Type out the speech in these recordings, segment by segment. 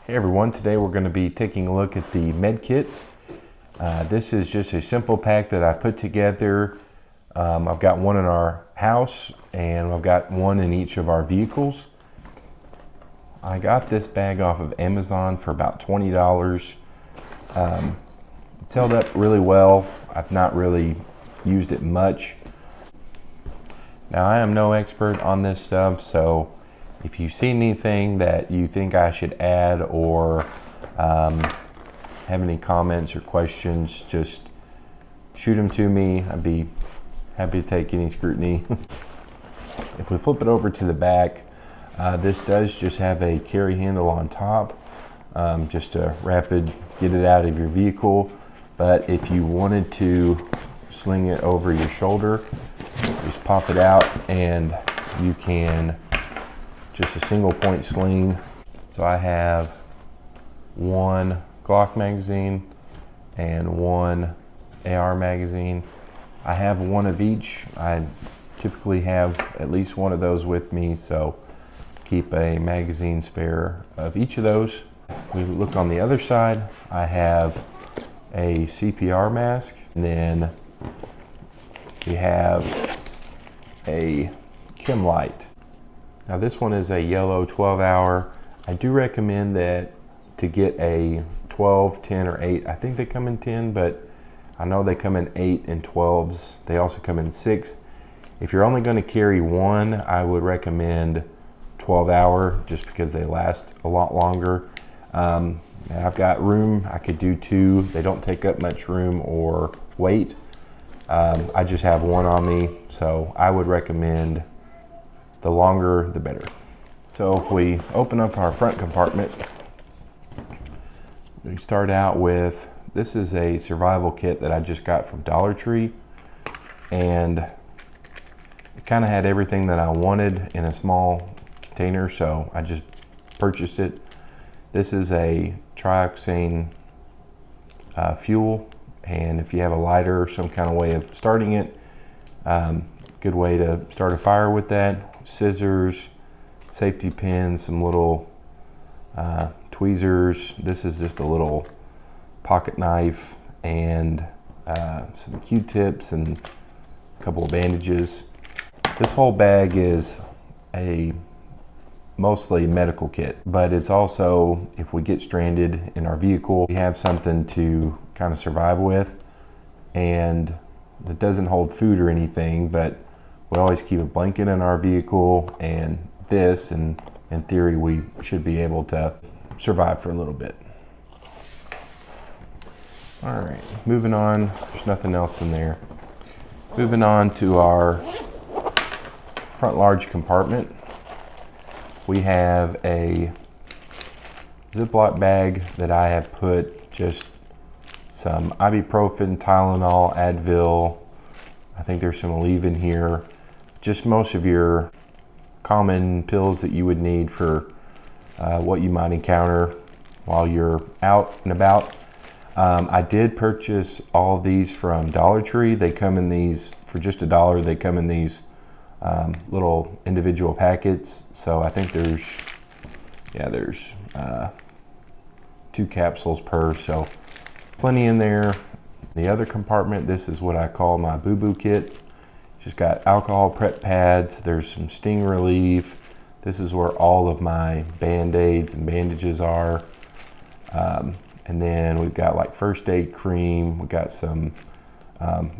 Hey everyone, today we're going to be taking a look at the med kit. This is just a simple pack that I put together. I've got one in our house and I've got one in each of our vehicles. I got this bag off of Amazon for about $20. It's held up really well. I've not really used it much. Now I am no expert on this stuff, so if you see anything that you think I should add or have any comments or questions, just shoot them to me. I'd be happy to take any scrutiny. If we flip it over to the back, this does just have a carry handle on top, just a rapid get it out of your vehicle. But if you wanted to sling it over your shoulder, just pop it out and you can just a single point sling. So I have one Glock magazine and one AR magazine. I have one of each. I typically have at least one of those with me, so keep a magazine spare of each of those. We look on the other side. I have a CPR mask, and then we have a ChemLight. Now this one is a yellow 12-hour. I do recommend that to get a 12, 10, or 8. I think they come in 10, but I know they come in 8 and 12s. They also come in 6. If you're only going to carry one, I would recommend 12-hour just because they last a lot longer. I've got room. I could do 2. They don't take up much room or weight. I just have one on me, so I would recommend the longer the better. So if we open up our front compartment, we start out with, this is a survival kit that I just got from Dollar Tree, and it kind of had everything that I wanted in a small container, so I just purchased it. This is a trioxane fuel, and if you have a lighter or some kind of way of starting it, good way to start a fire with that. Scissors, safety pins, some little tweezers. This is just a little pocket knife, and some Q-tips and a couple of bandages. This whole bag is a mostly medical kit, but it's also, if we get stranded in our vehicle, we have something to kind of survive with. And it doesn't hold food or anything, but we always keep a blanket in our vehicle, and this, and in theory, we should be able to survive for a little bit. All right, moving on. There's nothing else in there. Moving on to our front large compartment. We have a Ziploc bag that I have put just some ibuprofen, Tylenol, Advil. I think there's some Aleve in here. Just most of your common pills that you would need for what you might encounter while you're out and about. I did purchase all of these from Dollar Tree. They come in these, for just $1, they come in these little individual packets. So I think there's 2 capsules per, so plenty in there. The other compartment, this is what I call my boo-boo kit. Just got alcohol prep pads, there's some sting relief. This is where all of my Band-Aids and bandages are. And then we've got like first aid cream, we've got some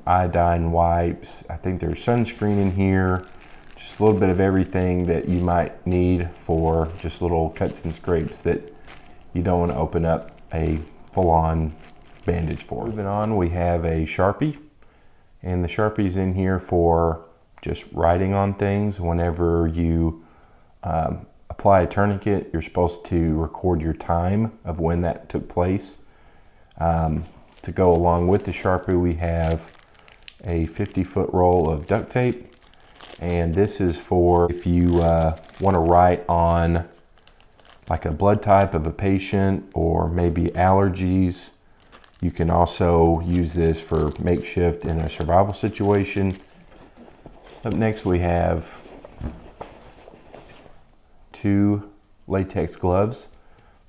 iodine wipes. I think there's sunscreen in here. Just a little bit of everything that you might need for just little cuts and scrapes that you don't want to open up a full-on bandage for. Moving on, we have a Sharpie, and the Sharpie's in here for just writing on things. Whenever you apply a tourniquet, you're supposed to record your time of when that took place. To go along with the Sharpie, we have a 50-foot roll of duct tape, and this is for if you want to write on like a blood type of a patient or maybe allergies. You can also use this for makeshift in a survival situation. Up next we have 2 latex gloves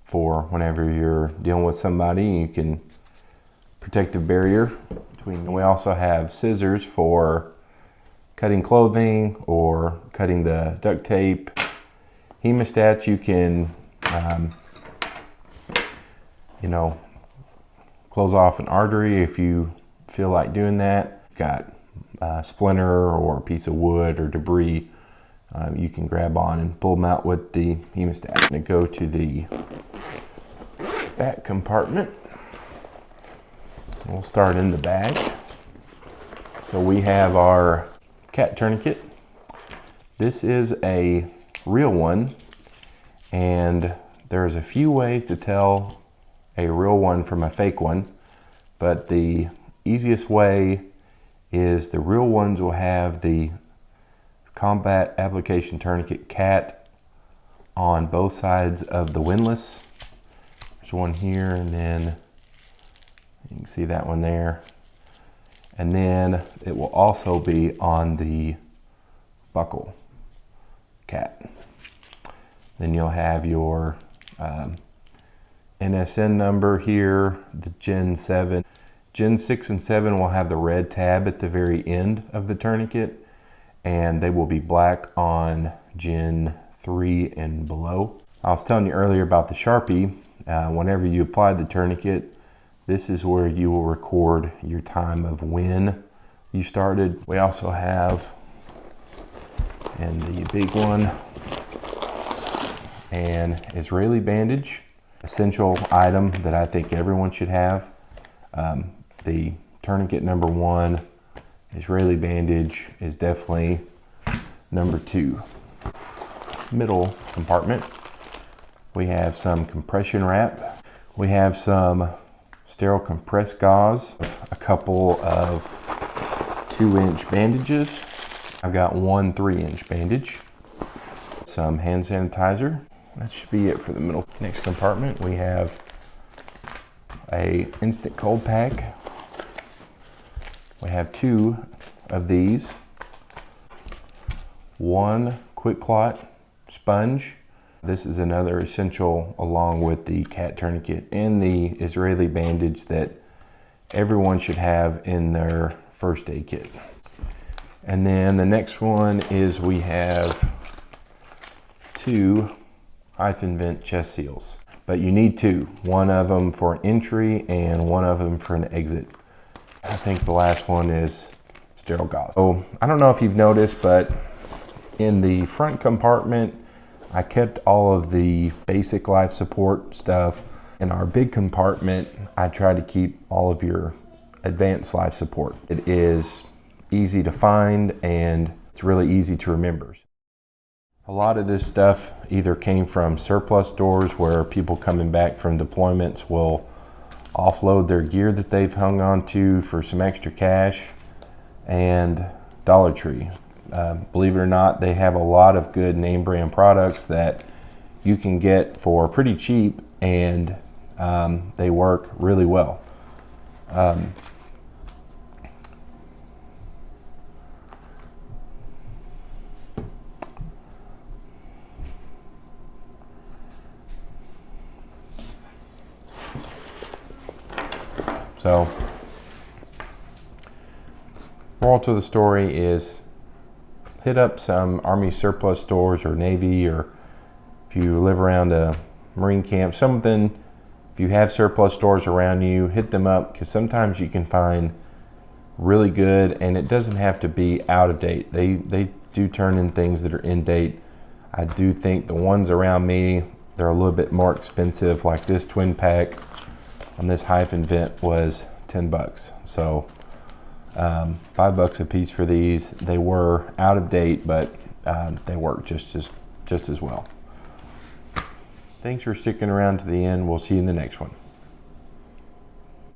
for whenever you're dealing with somebody. You can protective barrier between. And we also have scissors for cutting clothing or cutting the duct tape. Hemostats, you can, you know, close off an artery if you feel like doing that. Got a splinter or a piece of wood or debris, you can grab on and pull them out with the hemostat. I'm gonna go to the back compartment. We'll start in the bag. So we have our cat tourniquet. This is a real one, and there's a few ways to tell a real one from a fake one, but the easiest way is the real ones will have the combat application tourniquet cat on both sides of the windlass. There's one here, and then you can see that one there. And then it will also be on the buckle cat. Then you'll have your NSN number here, the Gen 7. Gen 6 and 7 will have the red tab at the very end of the tourniquet, and they will be black on Gen 3 and below. I was telling you earlier about the Sharpie. Whenever you apply the tourniquet, this is where you will record your time of when you started. We also have, and the big one, an Israeli bandage, essential item that I think everyone should have. The tourniquet number 1, Israeli bandage is definitely number 2. Middle compartment, we have some compression wrap. We have some sterile compressed gauze, a couple of 2-inch bandages. I've got one 3-inch bandage, some hand sanitizer. That should be it for the middle. Next compartment, we have a instant cold pack. We have 2 of these. One QuikClot sponge. This is another essential along with the cat tourniquet and the Israeli bandage that everyone should have in their first aid kit. And then the next one is we have 2 HyFin Vent chest seals. But you need 2. One of them for an entry and one of them for an exit. I think the last one is sterile gauze. So I don't know if you've noticed, but in the front compartment, I kept all of the basic life support stuff. In our big compartment, I try to keep all of your advanced life support. It is easy to find and it's really easy to remember. A lot of this stuff either came from surplus stores where people coming back from deployments will offload their gear that they've hung on to for some extra cash, and Dollar Tree. Believe it or not, they have a lot of good name brand products that you can get for pretty cheap, and they work really well. So, moral to the story is hit up some Army surplus stores or Navy, or if you live around a Marine camp, something, if you have surplus stores around you, hit them up, because sometimes you can find really good, and it doesn't have to be out of date. They do turn in things that are in date. I do think the ones around me, they're a little bit more expensive, like this twin pack on this HyFin Vent was 10 bucks. So $5 a piece for these. They were out of date, but they work just as well. Thanks for sticking around to the end. We'll see you in the next one.